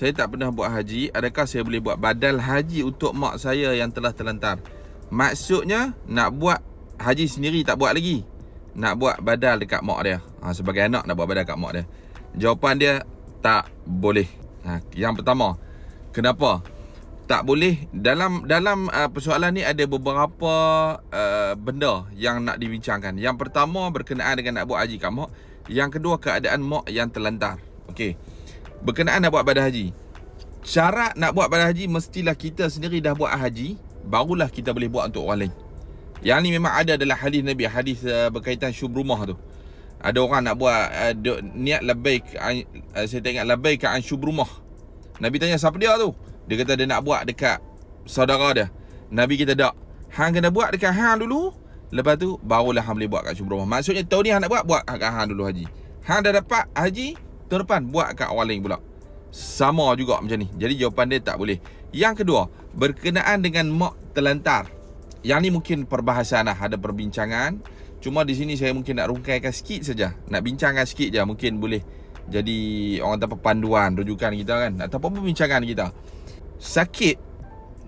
saya tak pernah buat haji. Adakah saya boleh buat badal haji untuk mak saya yang telah terlantar? Maksudnya nak buat haji sendiri tak buat lagi, nak buat badal dekat mak dia. Sebagai anak nak buat badal dekat mak dia. Jawapan dia tak boleh. Yang pertama, kenapa tak boleh? Dalam persoalan ni ada beberapa benda yang nak dibincangkan. Yang pertama berkenaan dengan nak buat haji kat mak. Yang kedua, keadaan mak yang terlantar. Okey. Berkenaan nak buat badal haji, syarat nak buat badal haji mestilah kita sendiri dah buat haji, barulah kita boleh buat untuk orang lain. Yang ni memang ada adalah hadis Nabi, hadis berkaitan syubrumah tu. Ada orang nak buat niat labbaik, saya tak ingat, labbaik an syubrumah. Nabi tanya siapa dia tu? Dia kata dia nak buat dekat saudara dia. Nabi kita tak. Hang kena buat dekat hang dulu, lepas tu barulah hang boleh buat kat syubrumah. Maksudnya tahun ni hang nak buat kat hang dulu haji. Hang dah dapat haji, tahun depan buat kat orang lain pula. Sama juga macam ni. Jadi jawapan dia tak boleh. Yang kedua, berkenaan dengan mak terlantar. Yang ni mungkin perbahasan lah, ada perbincangan. Cuma di sini saya mungkin nak rungkaikan sikit saja. Nak bincangkan sikit je, mungkin boleh jadi orang kata panduan, rujukan kita kan, ataupun perbincangan kita. Sakit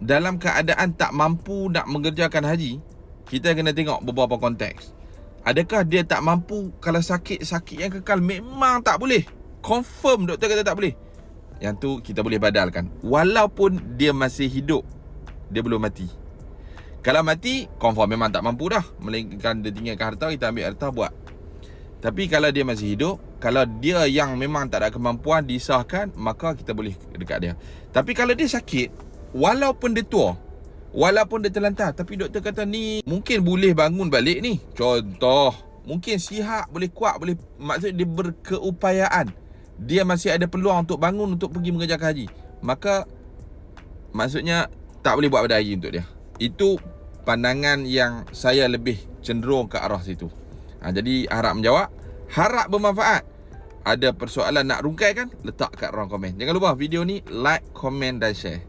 dalam keadaan tak mampu nak mengerjakan haji, kita kena tengok beberapa konteks. Adakah dia tak mampu? Kalau sakit yang kekal memang tak boleh, confirm doktor kata tak boleh, yang tu kita boleh badalkan. Walaupun dia masih hidup, dia belum mati. Kalau mati, confirm memang tak mampu dah, melainkan dia tinggalkan harta, kita ambil harta buat. Tapi kalau dia masih hidup, kalau dia yang memang tak ada kemampuan disahkan, maka kita boleh dekat dia. Tapi kalau dia sakit, walaupun dia tua, walaupun dia terlantar, tapi doktor kata ni mungkin boleh bangun balik ni, contoh, mungkin sihat, boleh kuat, boleh, maksud dia berkeupayaan, dia masih ada peluang untuk bangun, untuk pergi mengerjakan haji, maka maksudnya tak boleh buat badal haji untuk dia. Itu pandangan yang saya lebih cenderung ke arah situ. Jadi harap menjawab, harap bermanfaat. Ada persoalan nak rungkaikan, letak kat ruang komen. Jangan lupa video ni like, komen dan share.